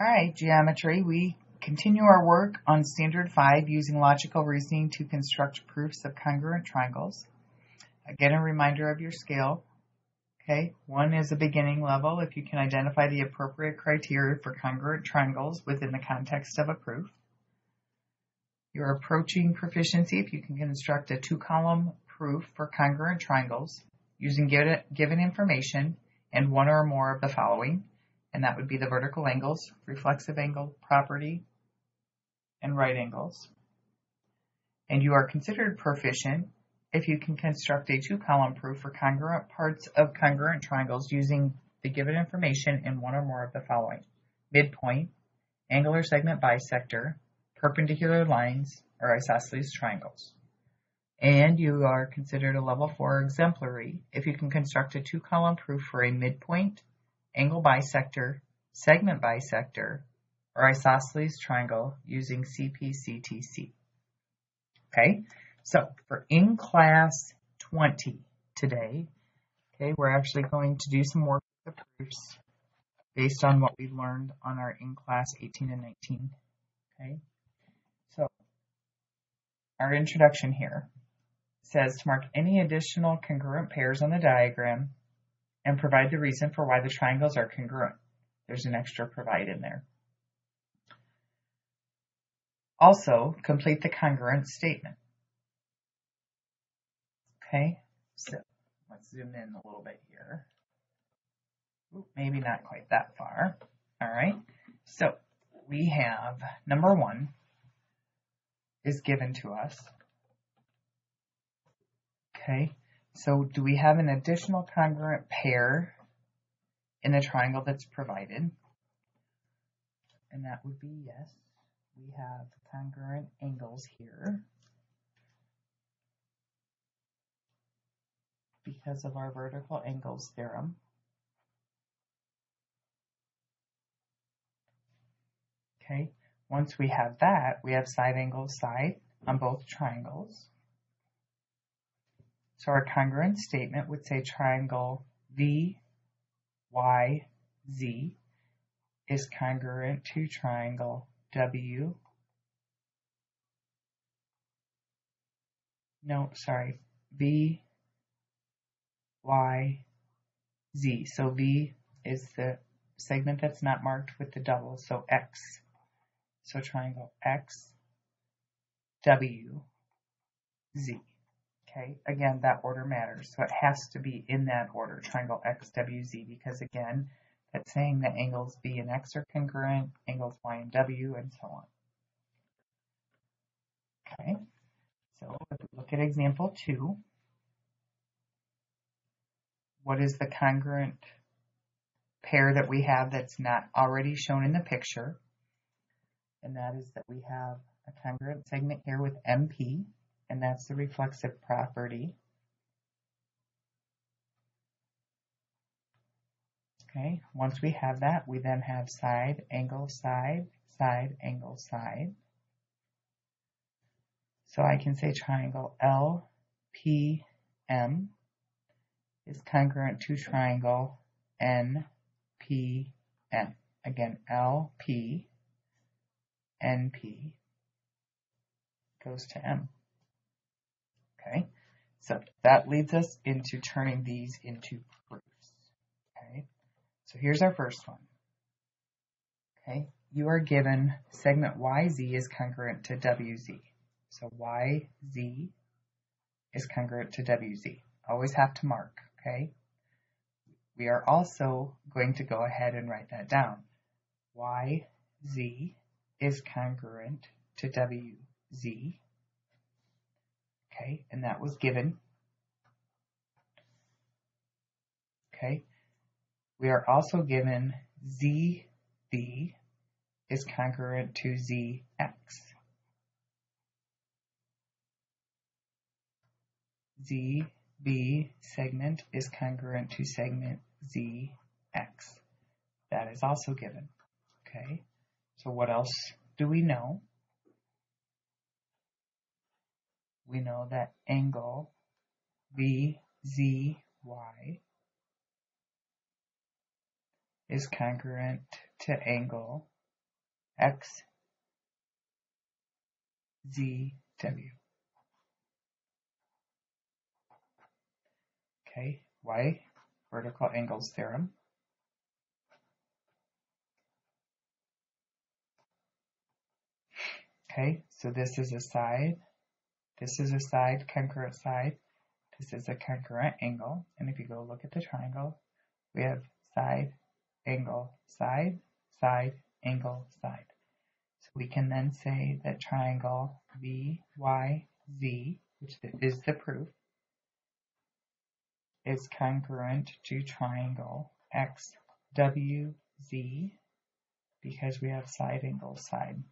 All right, geometry. We continue our work on Standard 5 using logical reasoning to construct proofs of congruent triangles. Again, a reminder of your scale. Okay, 1 is a beginning level if you can identify the appropriate criteria for congruent triangles within the context of a proof. You're approaching proficiency if you can construct a 2-column proof for congruent triangles using given information and one or more of the following, and that would be the vertical angles, reflexive angle property, and right angles. And you are considered proficient if you can construct a 2-column proof for congruent parts of congruent triangles using the given information in one or more of the following: midpoint, angular segment bisector, perpendicular lines, or isosceles triangles. And you are considered a level 4 exemplary if you can construct a 2-column proof for a midpoint, angle bisector, segment bisector, or isosceles triangle using CPCTC. Okay, so for in class 20 today, okay, we're actually going to do some work with the proofs based on what we learned on our in class 18 and 19. Okay, so our introduction here says to mark any additional congruent pairs on the diagram and provide the reason for why the triangles are congruent. There's an extra provide in there. Also, complete the congruent statement. Okay, so let's zoom in a little bit here. Ooh, maybe not quite that far. All right, so we have number 1 is given to us. Okay, so do we have an additional congruent pair in the triangle that's provided? And that would be yes. We have congruent angles here because of our vertical angles theorem. Okay, once we have that, we have side angles side on both triangles. So our congruent statement would say triangle VYZ is congruent to triangle VYZ. So V is the segment that's not marked with the double, so X. So triangle XWZ. Okay, again, that order matters, so it has to be in that order, triangle XWZ, because again, that's saying that angles B and X are congruent, angles Y and W, and so on. Okay, so if we look at example 2, what is the congruent pair that we have that's not already shown in the picture? And that is that we have a congruent segment here with MP, and that's the reflexive property. Okay, once we have that, we then have side, angle, side, side, angle, side. So I can say triangle LPM is congruent to triangle NPM. Again, LP, NP goes to M. Okay, so that leads us into turning these into proofs. Okay, so here's our first one. Okay, you are given segment YZ is congruent to WZ. So YZ is congruent to WZ. Always have to mark, okay? We are also going to go ahead and write that down. YZ is congruent to WZ. Okay, and that was given. Okay, we are also given ZB is congruent to ZX. ZB segment is congruent to segment ZX. That is also given. Okay, so what else do we know? We know that angle VZY is congruent to angle X, Z, W. Okay, Y, vertical angles theorem. Okay, so this is a side, congruent side, this is a congruent angle, and if you go look at the triangle, we have side, angle, side, side, angle, side. So we can then say that triangle VYZ, which is the proof, is congruent to triangle XWZ because we have side, angle, side.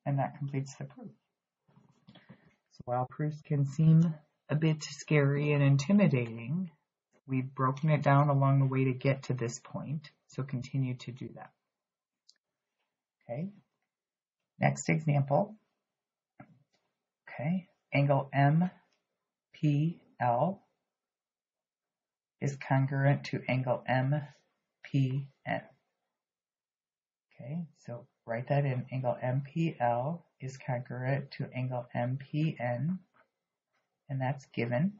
And that completes the proof. So while proofs can seem a bit scary and intimidating, we've broken it down along the way to get to this point, so continue to do that. Okay, next example. Okay, angle MPL is congruent to angle MPN. Okay, so write that in. Angle MPL is congruent to angle MPN, and that's given.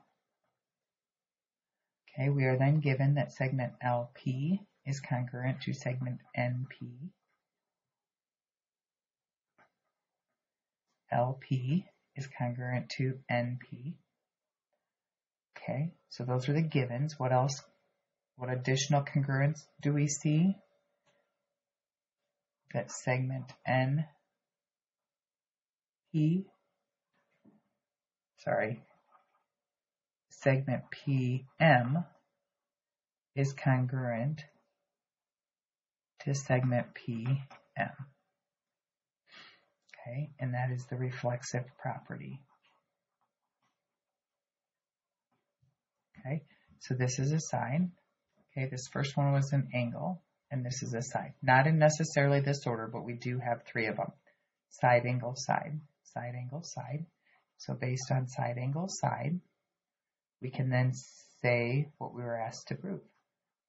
Okay, we are then given that segment LP is congruent to segment NP. LP is congruent to NP. Okay, so those are the givens. What else? What additional congruence do we see? That segment segment PM is congruent to segment PM. Okay, and that is the reflexive property. Okay, so this is a side. Okay, this first one was an angle, and this is a side. Not in necessarily this order, but we do have three of them. Side, angle, side, side, angle, side. So based on side, angle, side, we can then say what we were asked to prove.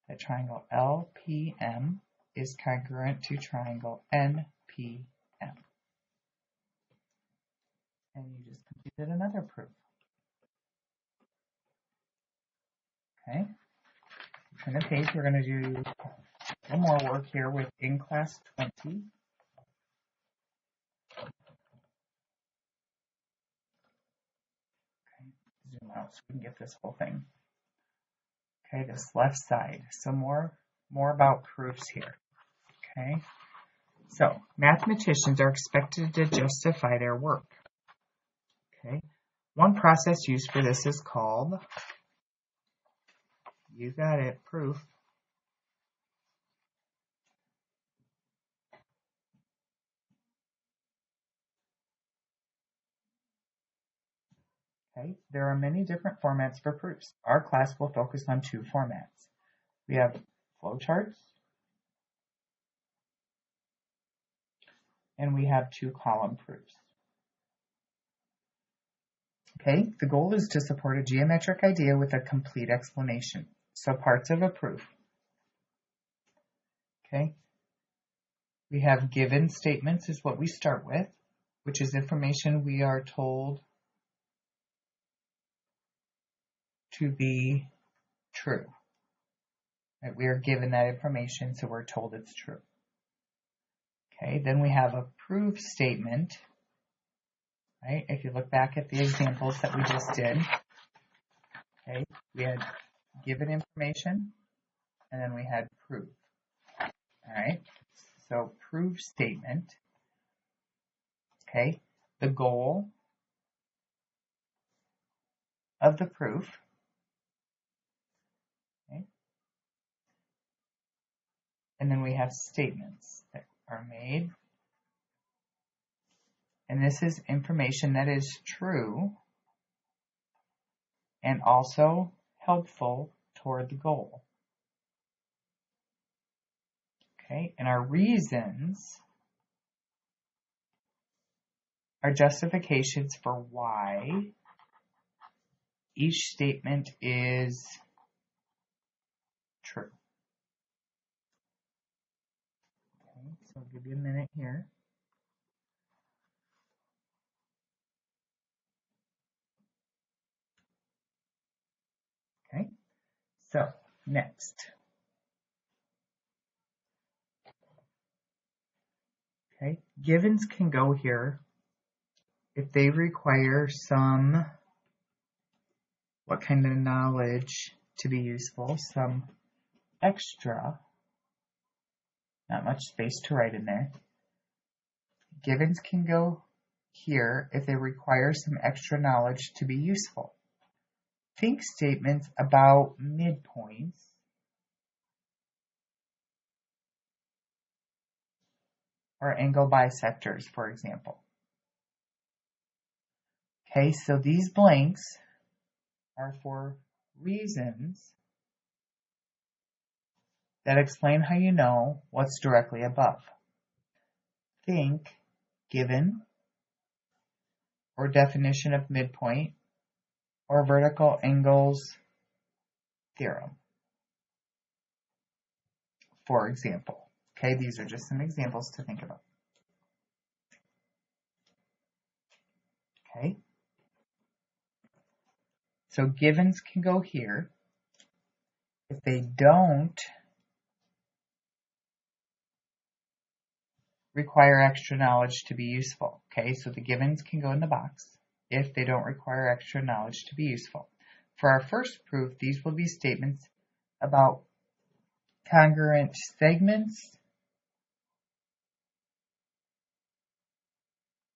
That triangle LPM is congruent to triangle NPM. And you just completed another proof. Okay, turn the page. We're going to do a little more work here with in class 20. Okay, zoom out so we can get this whole thing. Okay, this left side. So more about proofs here. Okay, so mathematicians are expected to justify their work. Okay, one process used for this is called, you got it, proof. Okay, there are many different formats for proofs. Our class will focus on two formats. We have flowcharts, and we have two-column proofs. Okay, the goal is to support a geometric idea with a complete explanation. So parts of a proof. Okay, we have given statements is what we start with, which is information we are told to be true. Right? We are given that information, so we're told it's true. Okay, then we have a proof statement. Right? If you look back at the examples that we just did, okay, we had given information, and then we had proof. All right, so proof statement. Okay, the goal of the proof. Okay, and then we have statements that are made. And this is information that is true and also helpful toward the goal. Okay, and our reasons are justifications for why each statement is true. So I'll give you a minute here. Okay, so next. Okay, givens can go here if they require some, what kind of knowledge to be useful, some extra, not much space to write in there. Givens can go here if they require some extra knowledge to be useful. Think statements about midpoints or angle bisectors, for example. Okay, so these blanks are for reasons that explain how you know what's directly above. Think given or definition of midpoint or vertical angles theorem, for example. Okay, these are just some examples to think about. Okay, so givens can go here if they don't require extra knowledge to be useful. Okay, so the givens can go in the box if they don't require extra knowledge to be useful. For our first proof, these will be statements about congruent segments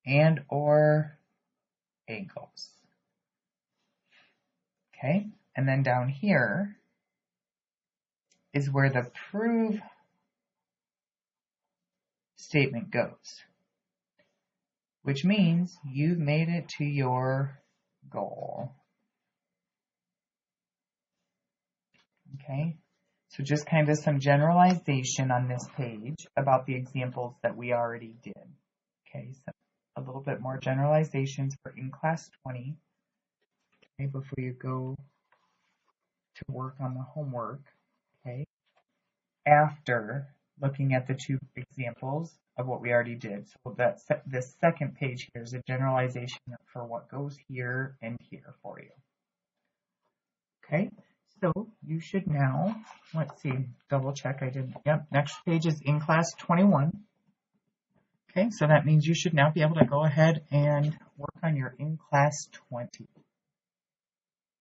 and or angles. Okay, and then down here is where the prove statement goes, which means you've made it to your goal. Okay, so just kind of some generalization on this page about the examples that we already did. Okay, so a little bit more generalizations for in class 20, okay, before you go to work on the homework, okay, after looking at the two examples of what we already did. So this second page here is a generalization for what goes here and here for you. Okay, so you should now, let's see, double check I didn't, yep, next page is in class 21. Okay, so that means you should now be able to go ahead and work on your in class 20.